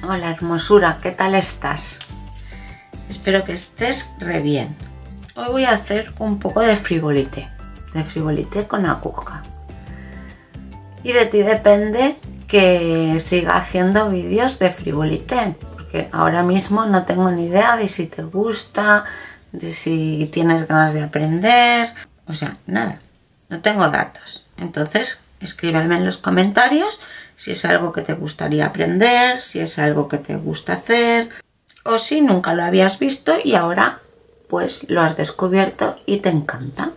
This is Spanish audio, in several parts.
Hola hermosura, ¿qué tal estás? Espero que estés re bien. Hoy voy a hacer un poco de frivolité con aguja. Y de ti depende que siga haciendo vídeos de frivolité, porque ahora mismo no tengo ni idea de si te gusta, de si tienes ganas de aprender, o sea, nada, no tengo datos. Entonces, escríbeme en los comentarios si es algo que te gustaría aprender, si es algo que te gusta hacer, o si nunca lo habías visto y ahora pues lo has descubierto y te encanta.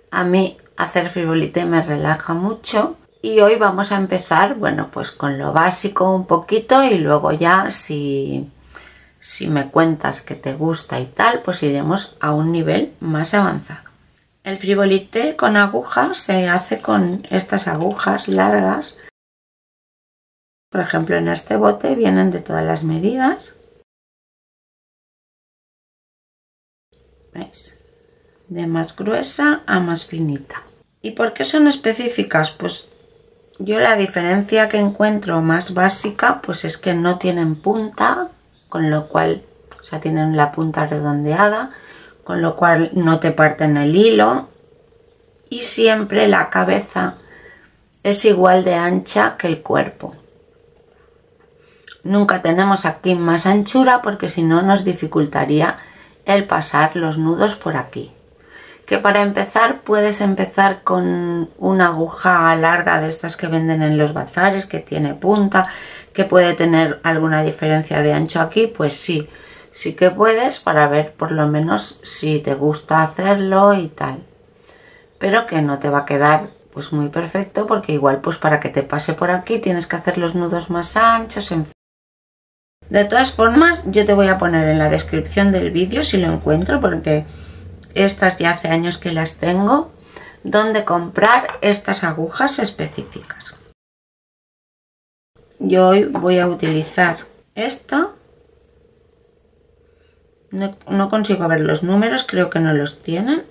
A mí hacer frivolité me relaja mucho y hoy vamos a empezar, bueno, pues con lo básico un poquito y luego ya si me cuentas que te gusta y tal, pues iremos a un nivel más avanzado. El frivolité con agujas se hace con estas agujas largas. Por ejemplo, en este bote vienen de todas las medidas. ¿Veis? De más gruesa a más finita. ¿Y por qué son específicas? Pues yo la diferencia que encuentro más básica pues es que no tienen punta, con lo cual, o sea, tienen la punta redondeada, con lo cual no te parten el hilo y siempre la cabeza es igual de ancha que el cuerpo. Nunca tenemos aquí más anchura porque si no nos dificultaría el pasar los nudos por aquí. Que para empezar puedes empezar con una aguja larga de estas que venden en los bazares, que tiene punta, que puede tener alguna diferencia de ancho aquí, pues sí que puedes, para ver por lo menos si te gusta hacerlo y tal. Pero que no te va a quedar pues muy perfecto porque igual pues para que te pase por aquí tienes que hacer los nudos más anchos, en fin. De todas formas, yo te voy a poner en la descripción del vídeo, si lo encuentro, porque estas ya hace años que las tengo, donde comprar estas agujas específicas. Yo hoy voy a utilizar esta. No consigo ver los números, creo que no los tienen,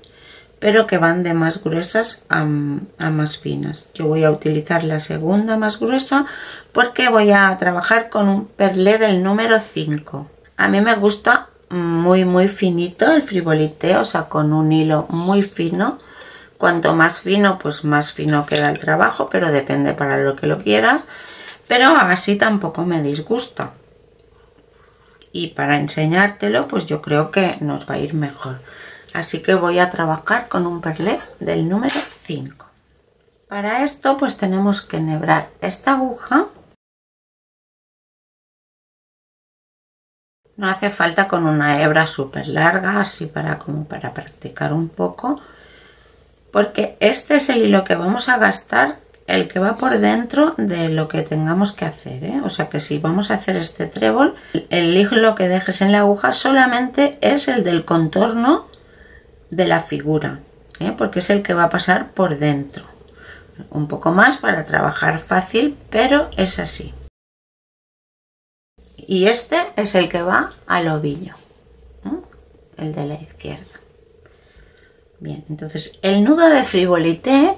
pero que van de más gruesas a más finas. Yo voy a utilizar la segunda más gruesa porque voy a trabajar con un perlé del número 5. A mí me gusta muy finito el frivolité, o sea, con un hilo muy fino. Cuanto más fino, pues más fino queda el trabajo, pero depende para lo que lo quieras. Pero así tampoco me disgusta. Y para enseñártelo, pues yo creo que nos va a ir mejor. Así que voy a trabajar con un perlé del número 5. Para esto pues tenemos que enhebrar esta aguja. No hace falta con una hebra súper larga, así como para practicar un poco. Porque este es el hilo que vamos a gastar, el que va por dentro de lo que tengamos que hacer, ¿eh? O sea que si vamos a hacer este trébol, el hilo que dejes en la aguja solamente es el del contorno de la figura, ¿eh? Porque es el que va a pasar por dentro. Un poco más para trabajar fácil, pero es así. Y este es el que va al ovillo, ¿eh? El de la izquierda. Bien, entonces el nudo de frivolité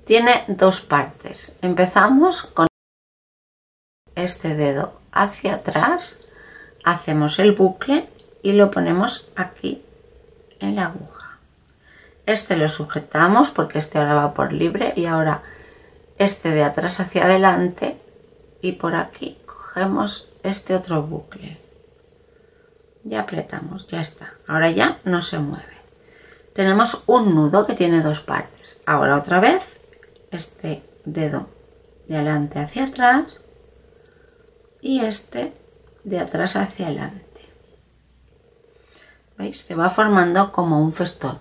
tiene dos partes. Empezamos con este dedo hacia atrás, hacemos el bucle y lo ponemos aquí en la aguja. Este lo sujetamos porque este ahora va por libre y ahora este de atrás hacia adelante y por aquí cogemos este otro bucle y apretamos, ya está. Ahora ya no se mueve. Tenemos un nudo que tiene dos partes. Ahora otra vez este dedo de adelante hacia atrás y este de atrás hacia adelante. ¿Veis? Se va formando como un festón.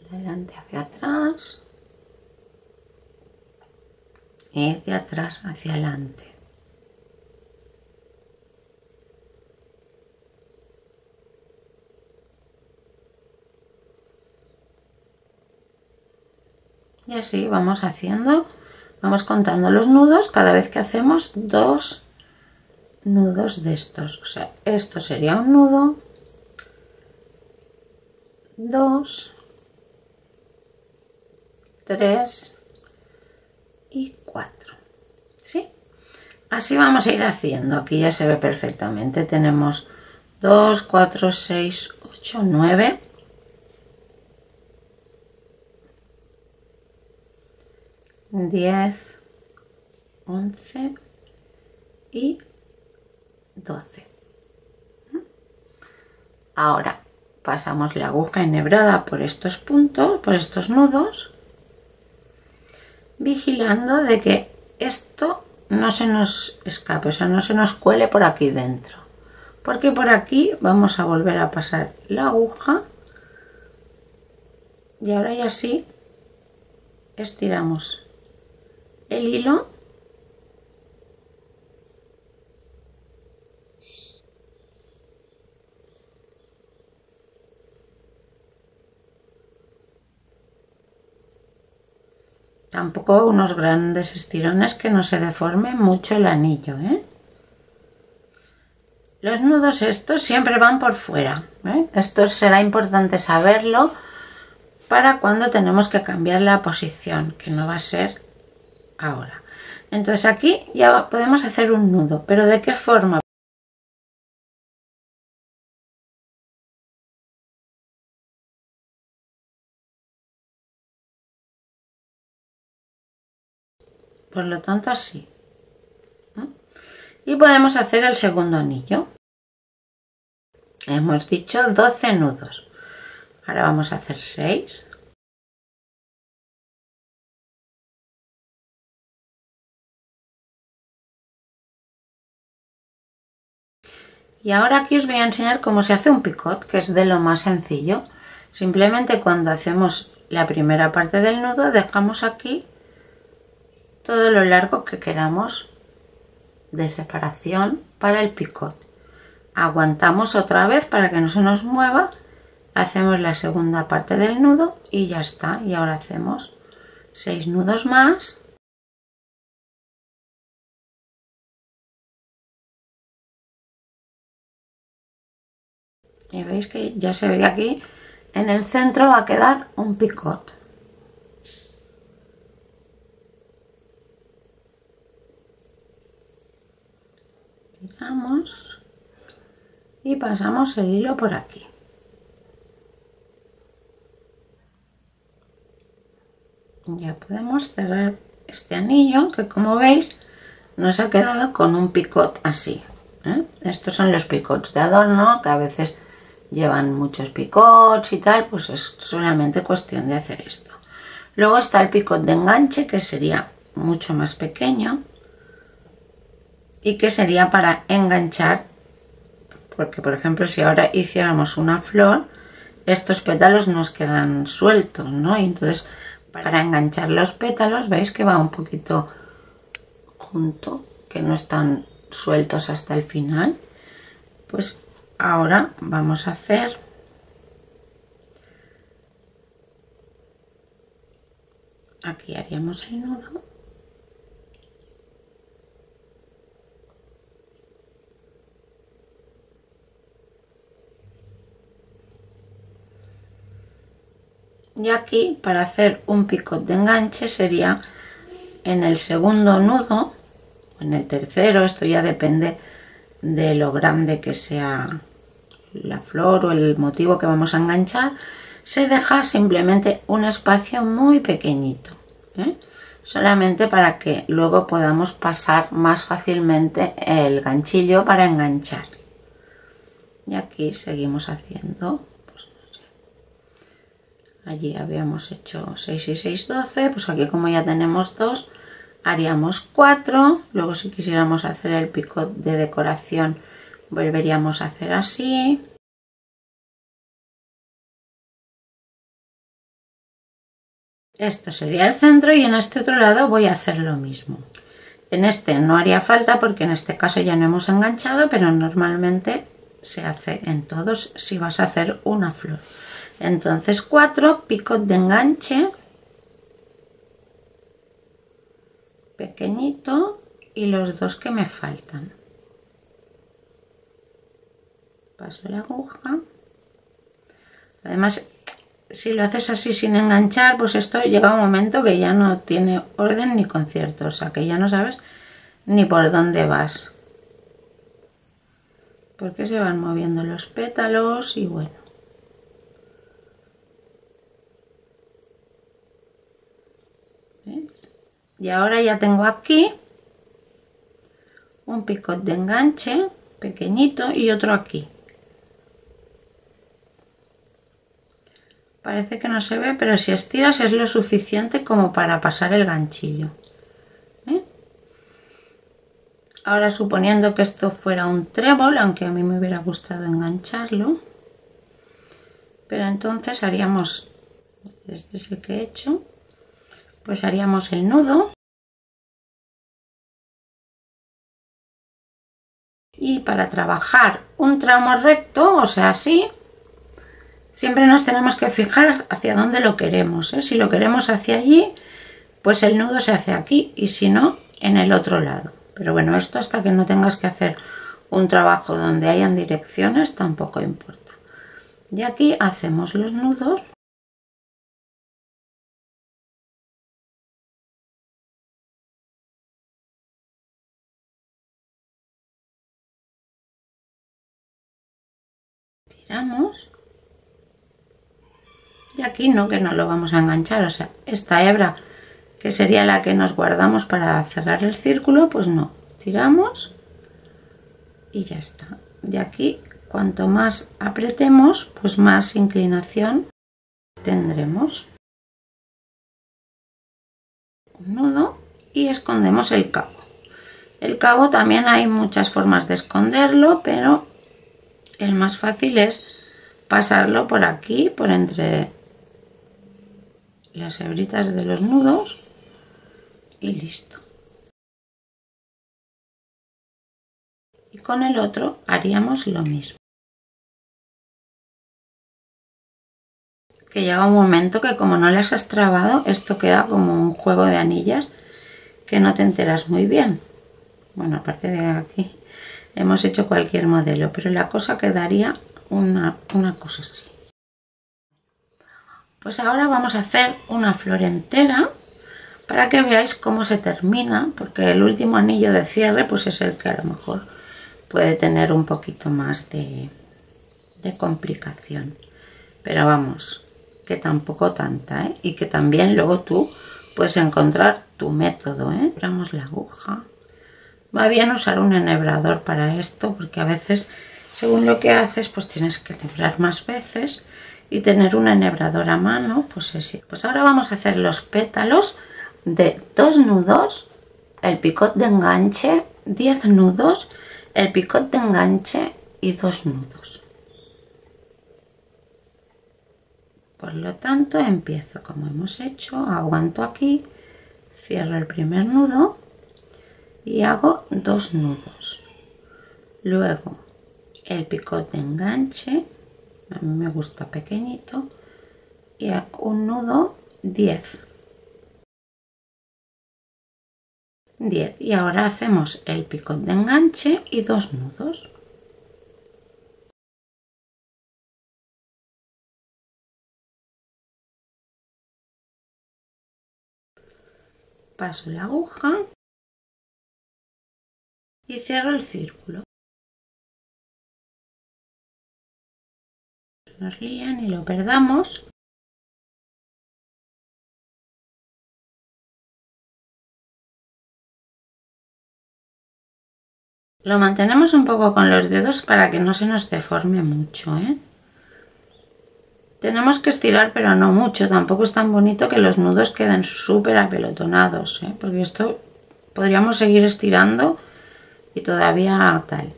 De adelante hacia atrás y de atrás hacia adelante. Y así vamos haciendo, vamos contando los nudos cada vez que hacemos dos nudos de estos. O sea, esto sería un nudo, 2, 3 y 4. ¿sí? Así vamos a ir haciendo. Aquí ya se ve perfectamente. Tenemos 2, 4, 6, 8, 9. 10, 11 y 12. Ahora pasamos la aguja enhebrada por estos puntos, por estos nudos, vigilando de que esto no se nos escape, o sea, no se nos cuele por aquí dentro, porque por aquí vamos a volver a pasar la aguja y ahora ya sí estiramos el hilo tampoco unos grandes estirones que no se deforme mucho el anillo, ¿eh? Los nudos estos siempre van por fuera, ¿eh? Esto será importante saberlo para cuando tenemos que cambiar la posición, que no va a ser ahora. Entonces aquí ya podemos hacer un nudo, pero ¿de qué forma? Por lo tanto así. Y podemos hacer el segundo anillo. Hemos dicho 12 nudos. Ahora vamos a hacer 6. Y ahora aquí os voy a enseñar cómo se hace un picot, que es de lo más sencillo. Simplemente cuando hacemos la primera parte del nudo dejamos aquí todo lo largo que queramos de separación para el picot. Aguantamos otra vez para que no se nos mueva, hacemos la segunda parte del nudo y ya está. Y ahora hacemos 6 nudos más. Y veis que ya se ve que aquí en el centro va a quedar un picot. Tiramos y pasamos el hilo por aquí. Ya podemos cerrar este anillo que, como veis, nos ha quedado con un picot así, ¿eh? Estos son los picots de adorno que a veces llevan muchos picots y tal, pues es solamente cuestión de hacer esto. Luego está el picot de enganche, que sería mucho más pequeño y que sería para enganchar, porque por ejemplo si ahora hiciéramos una flor, estos pétalos nos quedan sueltos, ¿no? Y entonces para enganchar los pétalos veis que va un poquito junto, que no están sueltos hasta el final. Pues ahora vamos a hacer aquí, haríamos el nudo y aquí para hacer un picot de enganche sería en el segundo nudo, en el tercero, esto ya depende de lo grande que sea la flor o el motivo que vamos a enganchar, se deja simplemente un espacio muy pequeñito, ¿eh? Solamente para que luego podamos pasar más fácilmente el ganchillo para enganchar. Y aquí seguimos haciendo, pues no sé, allí habíamos hecho 6 y 6, 12, pues aquí como ya tenemos 2, haríamos 4, luego si quisiéramos hacer el picot de decoración volveríamos a hacer así. Esto sería el centro y en este otro lado voy a hacer lo mismo. En este no haría falta porque en este caso ya no hemos enganchado, pero normalmente se hace en todos si vas a hacer una flor. Entonces 4 picot de enganche pequeñito y los 2 que me faltan. Paso la aguja. Además, si lo haces así sin enganchar, pues esto llega a un momento que ya no tiene orden ni concierto, o sea que ya no sabes ni por dónde vas, porque se van moviendo los pétalos y bueno. ¿Ves? Y ahora ya tengo aquí un picot de enganche pequeñito y otro aquí. Parece que no se ve, pero si estiras es lo suficiente como para pasar el ganchillo. Ahora, suponiendo que esto fuera un trébol, aunque a mí me hubiera gustado engancharlo, pero entonces haríamos, este es el que he hecho, pues haríamos el nudo. Y para trabajar un tramo recto, o sea, así, siempre nos tenemos que fijar hacia dónde lo queremos, ¿eh? Si lo queremos hacia allí, pues el nudo se hace aquí, y si no, en el otro lado. Pero bueno, esto hasta que no tengas que hacer un trabajo donde hayan direcciones tampoco importa. Y aquí hacemos los nudos. Tiramos. Y aquí no, que no lo vamos a enganchar, o sea, esta hebra que sería la que nos guardamos para cerrar el círculo, pues no, tiramos y ya está. Y aquí, cuanto más apretemos, pues más inclinación tendremos. Un nudo y escondemos el cabo. El cabo también hay muchas formas de esconderlo, pero el más fácil es pasarlo por aquí, por entre las hebritas de los nudos y listo. Y con el otro haríamos lo mismo. Que llega un momento que como no las has trabado, esto queda como un juego de anillas que no te enteras muy bien. Bueno, aparte de aquí hemos hecho cualquier modelo, pero la cosa quedaría una cosa así. Pues ahora vamos a hacer una flor entera para que veáis cómo se termina, porque el último anillo de cierre pues es el que a lo mejor puede tener un poquito más de complicación, pero vamos, que tampoco tanta, ¿eh? Y que también luego tú puedes encontrar tu método, ¿eh? Abramos la aguja. Va bien usar un enhebrador para esto, porque a veces según lo que haces pues tienes que enhebrar más veces, y tener un enhebrador a mano pues es así. Pues ahora vamos a hacer los pétalos de 2 nudos, el picot de enganche, 10 nudos, el picot de enganche y 2 nudos. Por lo tanto, empiezo como hemos hecho, aguanto aquí, cierro el primer nudo y hago 2 nudos. Luego el picot de enganche, a mí me gusta pequeñito, y un nudo, 10. Y ahora hacemos el picot de enganche y 2 nudos. Paso la aguja y cierro el círculo. Nos lían y lo perdamos. Lo mantenemos un poco con los dedos para que no se nos deforme mucho, ¿eh? Tenemos que estirar, pero no mucho. Tampoco es tan bonito que los nudos queden súper apelotonados, ¿eh? Porque esto podríamos seguir estirando y todavía tal.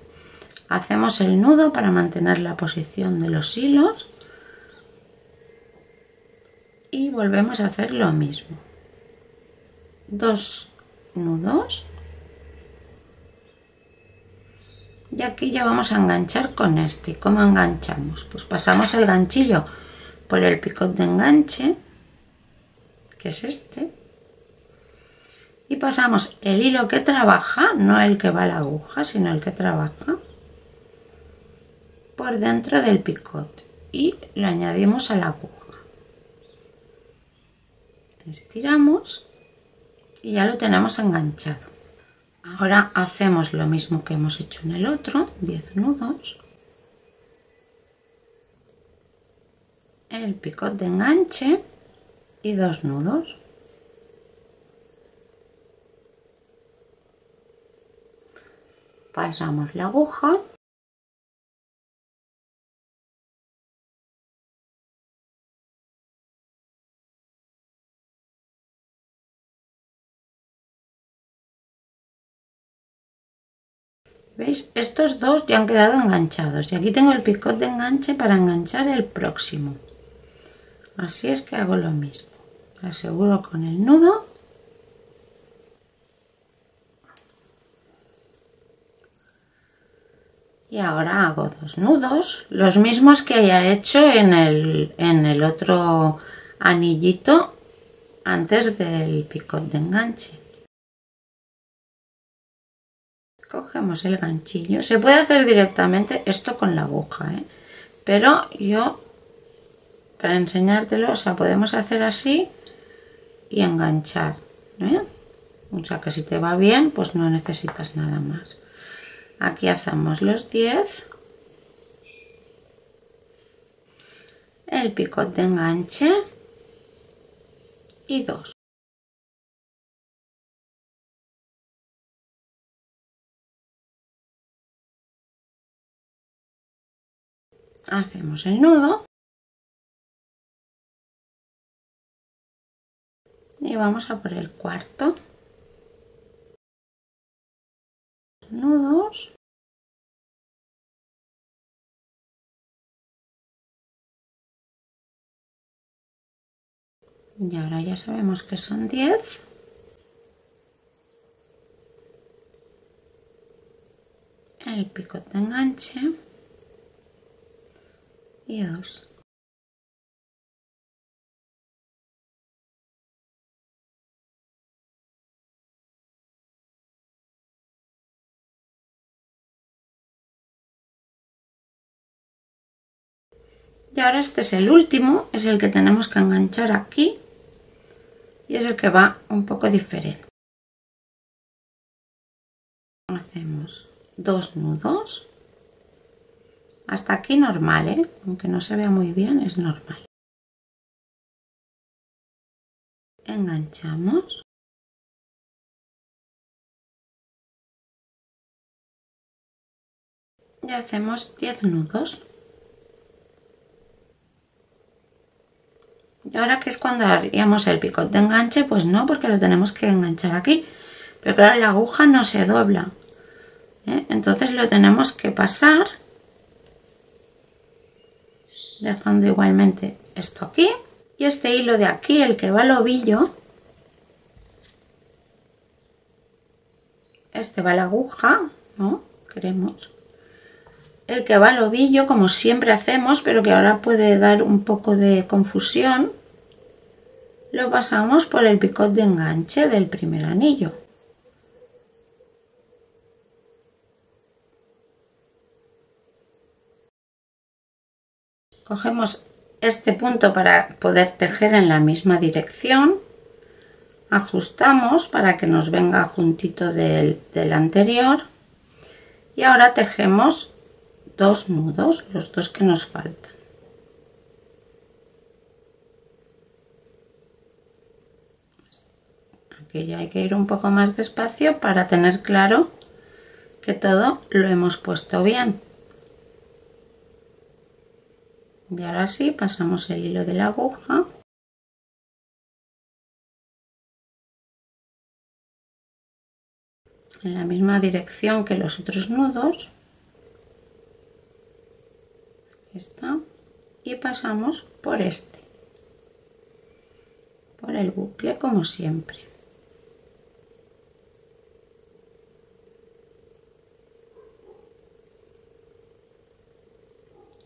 Hacemos el nudo para mantener la posición de los hilos y volvemos a hacer lo mismo. 2 nudos. Y aquí ya vamos a enganchar con este. ¿Cómo enganchamos? Pues pasamos el ganchillo por el picot de enganche, que es este, y pasamos el hilo que trabaja, no el que va a la aguja, sino el que trabaja, por dentro del picot y lo añadimos a la aguja. Estiramos y ya lo tenemos enganchado. Ahora hacemos lo mismo que hemos hecho en el otro, 10 nudos, el picot de enganche y 2 nudos. Pasamos la aguja ¿Veis? Estos dos ya han quedado enganchados y aquí tengo el picot de enganche para enganchar el próximo. Así es que hago lo mismo. Aseguro con el nudo y ahora hago 2 nudos, los mismos que haya hecho en el otro anillito antes del picot de enganche. Cogemos el ganchillo, se puede hacer directamente esto con la aguja, pero yo para enseñártelo, o sea, podemos hacer así y enganchar, o sea que si te va bien pues no necesitas nada más. Aquí hacemos los 10, el picot de enganche y 2. Hacemos el nudo y vamos a por el cuarto. Nudos y ahora ya sabemos que son 10. El picot de enganche y 2. Y ahora este es el último, es el que tenemos que enganchar aquí y es el que va un poco diferente. Hacemos 2 nudos, hasta aquí normal, aunque no se vea muy bien, es normal. Enganchamos y hacemos 10 nudos. Y ahora que es cuando haríamos el picot de enganche, pues no, porque lo tenemos que enganchar aquí. Pero claro, la aguja no se dobla, entonces lo tenemos que pasar dejando igualmente esto aquí y este hilo de aquí, el que va al ovillo, este va a la aguja, ¿no? Queremos el que va al ovillo, como siempre hacemos, pero que ahora puede dar un poco de confusión, lo pasamos por el picot de enganche del primer anillo. Cogemos este punto para poder tejer en la misma dirección, ajustamos para que nos venga juntito del anterior y ahora tejemos 2 nudos, los 2 que nos faltan. Aquí ya hay que ir un poco más despacio para tener claro que todo lo hemos puesto bien. Y ahora sí, pasamos el hilo de la aguja en la misma dirección que los otros nudos. Aquí está. Y pasamos por este, por el bucle como siempre.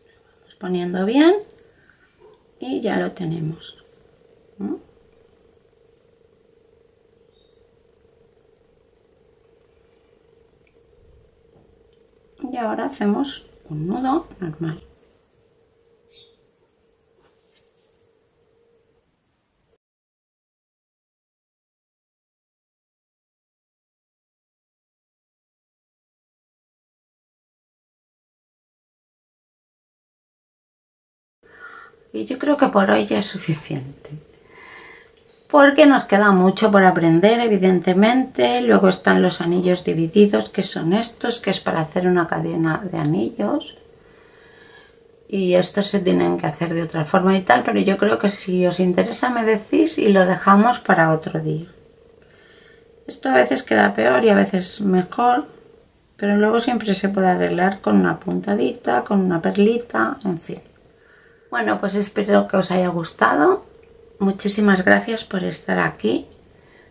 Lo vamos poniendo bien y ya lo tenemos. Y ahora hacemos un nudo normal. Y yo creo que por hoy ya es suficiente. Porque nos queda mucho por aprender, evidentemente. Luego están los anillos divididos, que son estos, que es para hacer una cadena de anillos. Y estos se tienen que hacer de otra forma y tal, pero yo creo que si os interesa me decís y lo dejamos para otro día. Esto a veces queda peor y a veces mejor, pero luego siempre se puede arreglar con una puntadita, con una perlita, en fin. Bueno, pues espero que os haya gustado. Muchísimas gracias por estar aquí.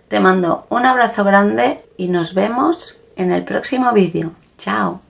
Te mando un abrazo grande y nos vemos en el próximo vídeo. Chao.